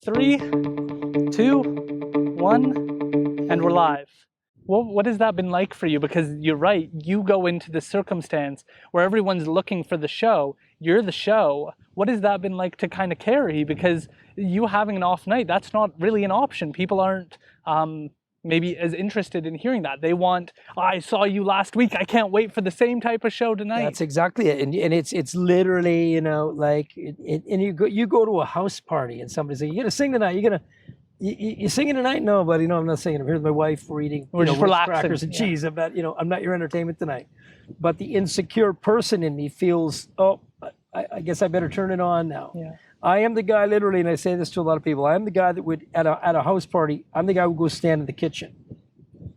3, 2, 1, and we're live. What has that been like for you? Because you're right, you go into the circumstance where everyone's looking for the show. You're the show. What has that been like to kind of carry? Because you having an off night, that's not really an option. People aren't maybe as interested in hearing that. They want, I saw you last week, I can't wait for the same type of show tonight. That's exactly it. And it's literally, like, and you go to a house party and somebody's like, you gonna sing tonight? You singing tonight? No, buddy, no, I'm not singing. Here's my wife. We're eating just relaxing. Crackers and cheese. I'm not your entertainment tonight. But the insecure person in me feels, I guess I better turn it on now. Yeah. I am the guy, literally, and I say this to a lot of people, I am the guy that would, at a house party, I'm the guy who would go stand in the kitchen,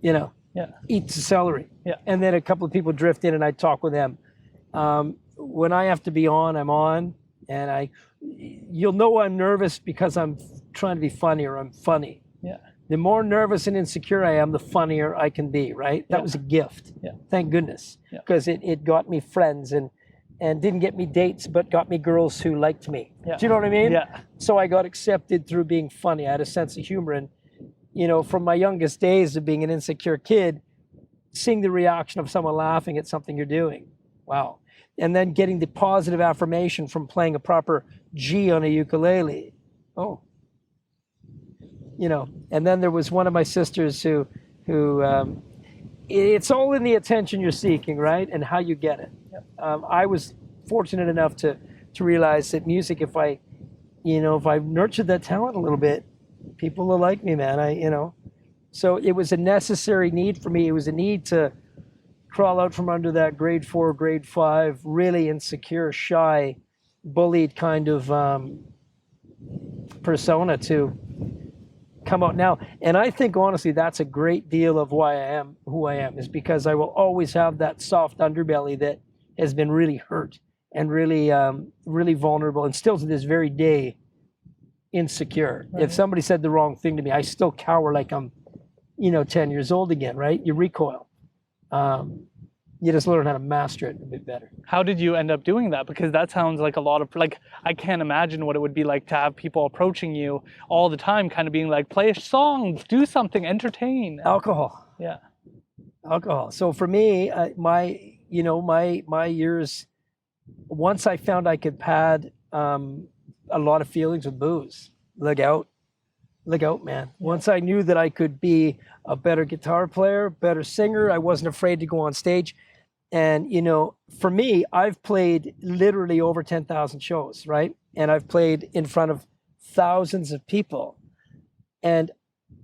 eat the celery. Yeah. And then a couple of people drift in and I talk with them. When I have to be on, I'm on. And you'll know I'm nervous because I'm trying to be funny or I'm funny. Yeah. The more nervous and insecure I am, the funnier I can be, right? That was a gift. Yeah. Thank goodness. Because it got me friends and didn't get me dates, but got me girls who liked me. Yeah. Do you know what I mean? Yeah. So I got accepted through being funny. I had a sense of humor. And, from my youngest days of being an insecure kid, seeing the reaction of someone laughing at something you're doing. Wow. And then getting the positive affirmation from playing a proper G on a ukulele. Oh. And then there was one of my sisters who it's all in the attention you're seeking, right? And how you get it. I was fortunate enough to realize that music, if I nurtured that talent a little bit, people will like me, man. So it was a necessary need for me. It was a need to crawl out from under that grade 4, grade 5, really insecure, shy, bullied kind of persona to come out now. And I think, honestly, that's a great deal of why I am who I am, is because I will always have that soft underbelly that has been really hurt and really, really vulnerable, and still to this very day, insecure. Right. If somebody said the wrong thing to me, I still cower like I'm, 10 years old again, right? You recoil. You just learn how to master it a bit better. How did you end up doing that? Because that sounds like a lot of, I can't imagine what it would be like to have people approaching you all the time, kind of being like, play a song, do something, entertain. Alcohol. Yeah. Alcohol. So for me, my years, once I found I could pad a lot of feelings with booze, look out, man. Once I knew that I could be a better guitar player, better singer, I wasn't afraid to go on stage. And, for me, I've played literally over 10,000 shows, right? And I've played in front of thousands of people. And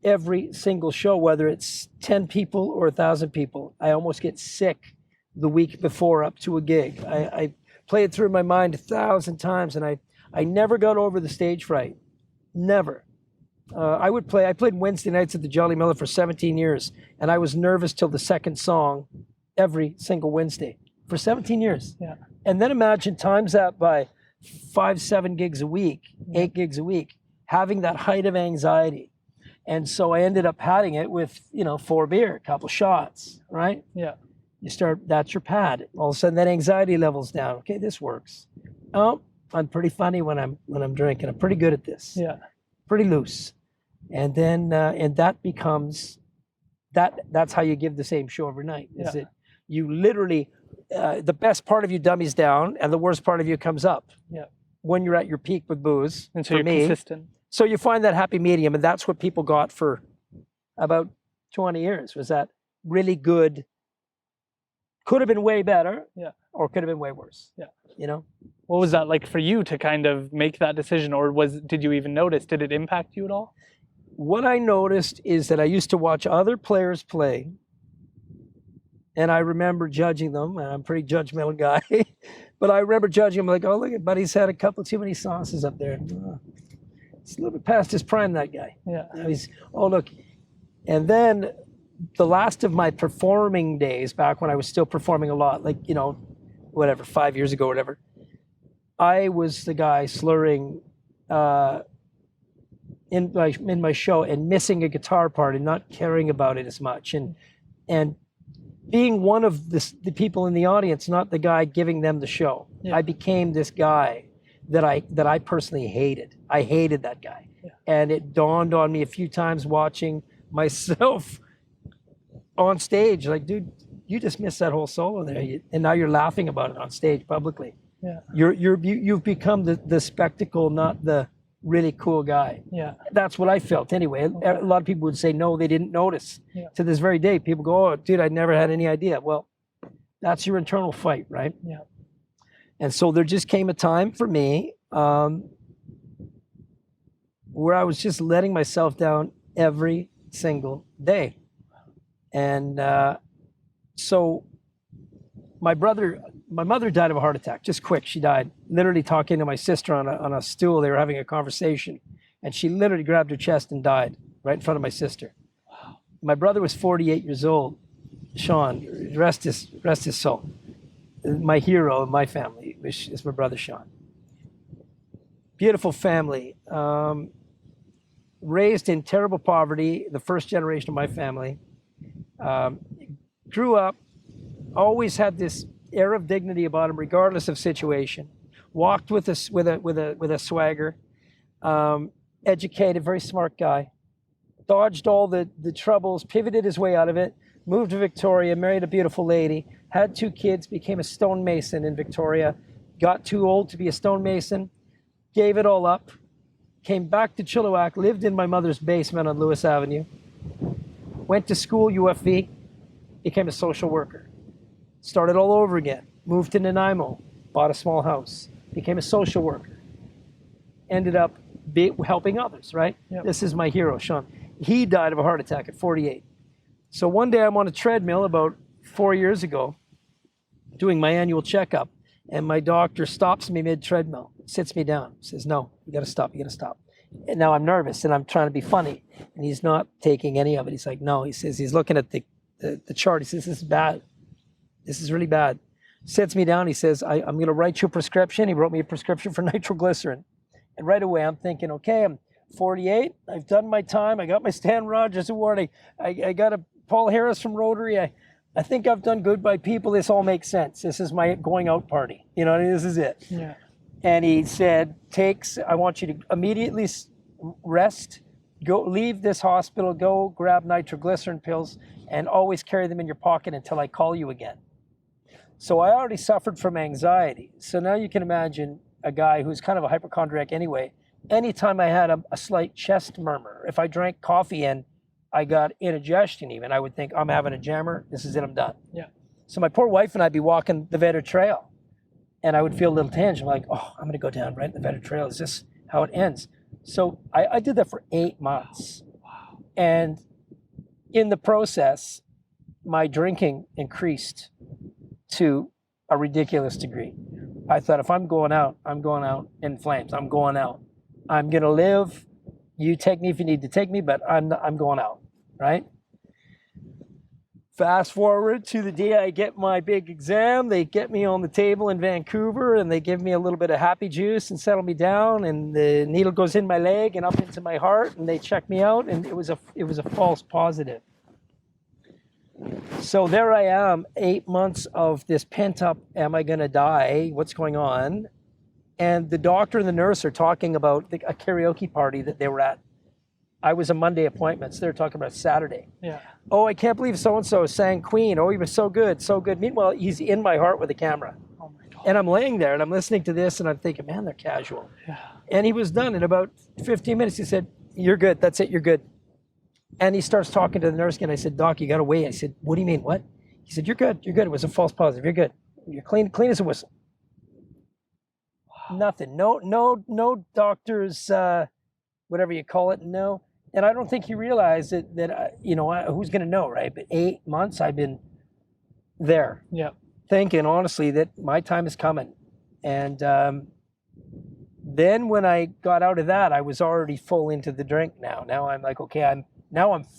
every single show, whether it's 10 people or 1,000 people, I almost get sick the week before up to a gig. I play it through in my mind 1,000 times, and I never got over the stage fright. Never. I played Wednesday nights at the Jolly Miller for 17 years, and I was nervous till the second song every single Wednesday for 17 years. Yeah. And then imagine times that by 5, 7 gigs a week, 8 gigs a week, having that height of anxiety. And so I ended up padding it with, 4 beer, a couple shots, right? Yeah. That's your pad. All of a sudden that anxiety level's down. Okay, this works. Oh, I'm pretty funny when I'm drinking. I'm pretty good at this. Yeah. Pretty loose. And then, and that becomes, that's how you give the same show every night. Is that you literally, the best part of you dummies down and the worst part of you comes up. Yeah. When you're at your peak with booze. And so you're consistent. So you find that happy medium, and that's what people got for about 20 years, was that really good, could have been way better, or could have been way worse. Yeah. What was that like for you to kind of make that decision, or did you even notice? Did it impact you at all? What I noticed is that I used to watch other players play, and I remember judging them, and I'm a pretty judgmental guy, but I remember judging them like, oh, look, buddy's had a couple too many sauces up there. It's a little bit past his prime, that guy. Yeah. Look. And then the last of my performing days, back when I was still performing a lot, 5 years ago, whatever, I was the guy slurring in my show and missing a guitar part and not caring about it as much, and being one of the people in the audience, not the guy giving them the show. Yeah. I became this guy that I personally hated. I hated that guy. Yeah. And it dawned on me a few times watching myself on stage, like, dude, you just missed that whole solo there, and now you're laughing about it on stage publicly. Yeah. You've become the spectacle, not the really cool guy. Yeah. That's what I felt anyway. A lot of people would say no, they didn't notice. Yeah. To this very day, people go, "Oh, dude, I never had any idea." Well, that's your internal fight, right? Yeah. And so there just came a time for me where I was just letting myself down every single day. And so my mother died of a heart attack, just quick. She died literally talking to my sister on a stool. They were having a conversation, and she literally grabbed her chest and died right in front of my sister. My brother was 48 years old. Sean, rest his soul. My hero in my family is my brother Sean. Beautiful family. Raised in terrible poverty, the first generation of my family. Grew up, always had this air of dignity about him, regardless of situation. Walked with a swagger. Educated, very smart guy. Dodged all the troubles, pivoted his way out of it. Moved to Victoria, married a beautiful lady. Had 2 kids, became a stonemason in Victoria. Got too old to be a stonemason. Gave it all up. Came back to Chilliwack, lived in my mother's basement on Lewis Avenue. Went to school, UFV, became a social worker. Started all over again. Moved to Nanaimo, bought a small house, became a social worker. Ended up helping others, right? Yep. This is my hero, Sean. He died of a heart attack at 48. So one day I'm on a treadmill about 4 years ago, doing my annual checkup, and my doctor stops me mid-treadmill, sits me down, says, "No, you gotta stop, you gotta stop." And now I'm nervous and I'm trying to be funny, and he's not taking any of it. He's like, "No," he says, he's looking at the chart. He says, "This is bad. This is really bad." Sits me down. He says, I'm going to write you a prescription. He wrote me a prescription for nitroglycerin. And right away I'm thinking, okay, I'm 48. I've done my time. I got my Stan Rogers Award. I got a Paul Harris from Rotary. I think I've done good by people. This all makes sense. This is my going out party. You know, this is it. Yeah. And he said, I want you to immediately rest, go leave this hospital, go grab nitroglycerin pills, and always carry them in your pocket until I call you again. So I already suffered from anxiety. So now you can imagine a guy who's kind of a hypochondriac anyway. Anytime I had a slight chest murmur, if I drank coffee and I got indigestion even, I would think, I'm having a jammer, this is it, I'm done. Yeah. So my poor wife and I'd be walking the Vetter Trail, and I would feel a little tinge. I'm like, oh, I'm going to go down right in the Vetter Trail. Is this how it ends? So I did that for 8 months. Wow. And in the process, my drinking increased to a ridiculous degree. I thought, if I'm going out in flames. I'm going out. I'm going to live. You take me if you need to take me, but I'm going out, right? Fast forward to the day I get my big exam. They get me on the table in Vancouver, and they give me a little bit of happy juice and settle me down, and the needle goes in my leg and up into my heart, and they check me out, and it was a false positive. So there I am, 8 months of this pent up, am I going to die? What's going on? And the doctor and the nurse are talking about a karaoke party that they were at. I was a Monday appointment, so they're talking about Saturday. Yeah. Oh, I can't believe so-and-so sang Queen. Oh, he was so good, so good. Meanwhile, he's in my heart with a camera. Oh my God. And I'm laying there and I'm listening to this and I'm thinking, man, they're casual. Yeah. And he was done in about 15 minutes. He said, "You're good. That's it. You're good." And he starts talking to the nurse again. I said, "Doc, you got to wait." I said, "What do you mean? What?" He said, "You're good. You're good. It was a false positive. You're good. You're clean as a whistle." Wow. Nothing. No doctors, whatever you call it. No. And I don't think he realized that who's going to know, right? But 8 months I've been there. Yeah. Thinking honestly that my time is coming. And then when I got out of that, I was already full into the drink now. Now I'm like, okay, I'm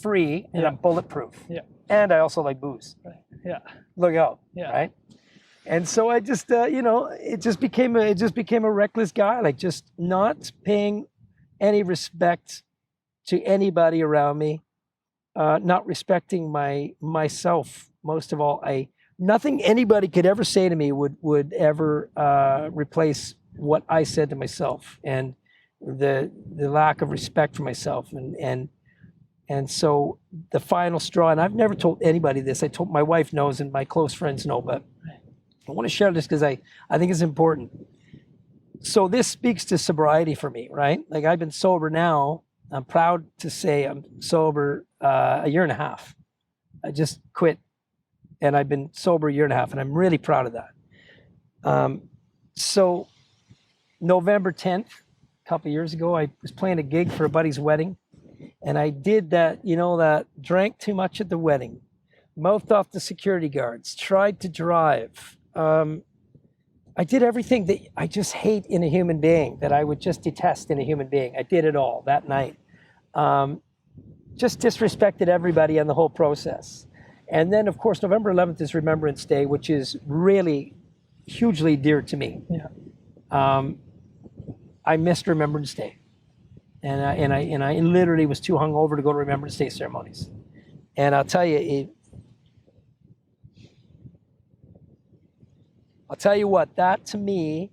free and I'm bulletproof. Yeah. And I also like booze. Right. Yeah. Look out. Yeah. Right. And so I just, it just became a reckless guy, like just not paying any respect to anybody around me, not respecting myself. Most of all, nothing anybody could ever say to me would ever replace what I said to myself and the lack of respect for myself. And so the final straw, and I've never told anybody this. I told my wife knows and my close friends know, but I want to share this because I think it's important. So this speaks to sobriety for me, right? Like I've been sober now. I'm proud to say I'm sober a year and a half. I just quit and I've been sober a year and a half, and I'm really proud of that. So November 10th, a couple of years ago, I was playing a gig for a buddy's wedding, and I did that, that drank too much at the wedding, mouthed off the security guards, tried to drive. I did everything that I just hate in a human being, that I would just detest in a human being. I did it all that night. Just disrespected everybody and the whole process. And then, of course, November 11th is Remembrance Day, which is really hugely dear to me. Yeah. I missed Remembrance Day, and I literally was too hungover to go to Remembrance Day ceremonies. And I'll tell you, what, that to me,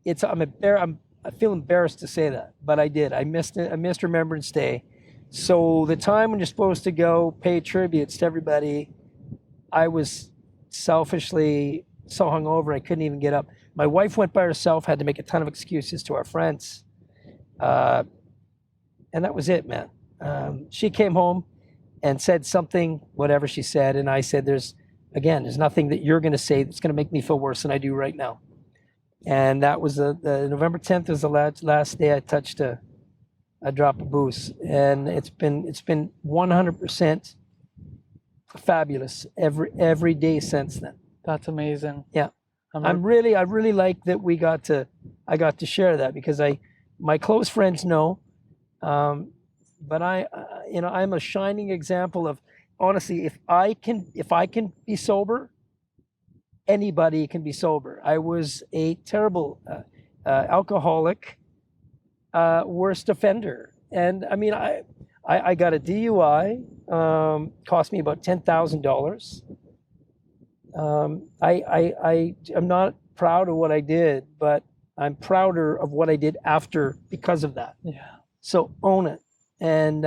I feel embarrassed to say that, but I did. I missed it. I missed Remembrance Day. So the time when you're supposed to go pay tributes to everybody, I was selfishly so hungover I couldn't even get up. My wife went by herself, had to make a ton of excuses to our friends. And that was it, man. She came home and said something, whatever she said, and I said, there's nothing that you're going to say that's going to make me feel worse than I do right now. And that was the November 10th was the last day I touched a drop of booze, and it's been 100% fabulous every day since then. That's amazing. Yeah, I really like that I got to share that, because my close friends know, but I'm a shining example of, honestly, if I can be sober, anybody can be sober. I was a terrible alcoholic, worst offender, and I mean I got a DUI, cost me about $10,000. I'm not proud of what I did, but I'm prouder of what I did after because of that. Yeah. So own it and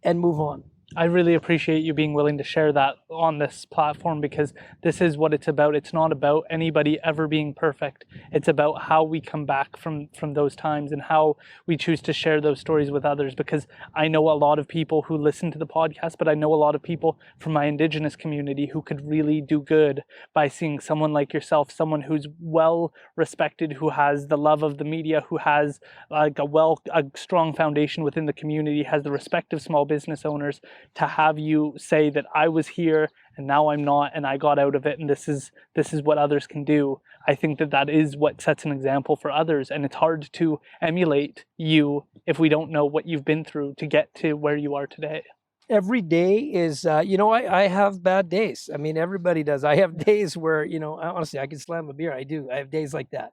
move on. I really appreciate you being willing to share that on this platform, because this is what it's about. It's not about anybody ever being perfect. It's about how we come back from those times and how we choose to share those stories with others. Because I know a lot of people who listen to the podcast, but I know a lot of people from my Indigenous community who could really do good by seeing someone like yourself, someone who's well respected, who has the love of the media, who has like a strong foundation within the community, has the respect of small business owners. To have you say that I was here and now I'm not, and I got out of it, and this is what others can do. I think that is what sets an example for others, and it's hard to emulate you if we don't know what you've been through to get to where you are today. Every day is, I have bad days. I mean, everybody does. I have days where, honestly, I can slam a beer. I do. I have days like that.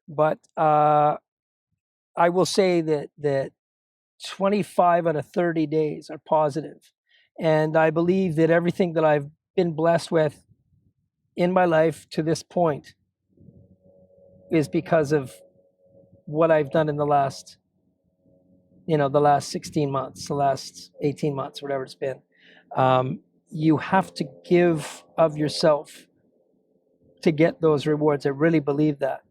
But I will say that 25 out of 30 days are positive. And I believe that everything that I've been blessed with in my life to this point is because of what I've done in the last 16 months, the last 18 months, whatever it's been. You have to give of yourself to get those rewards. I really believe that.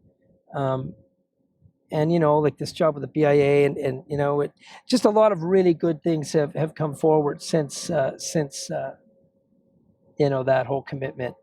And like this job with the BIA, and just a lot of really good things have come forward since that whole commitment.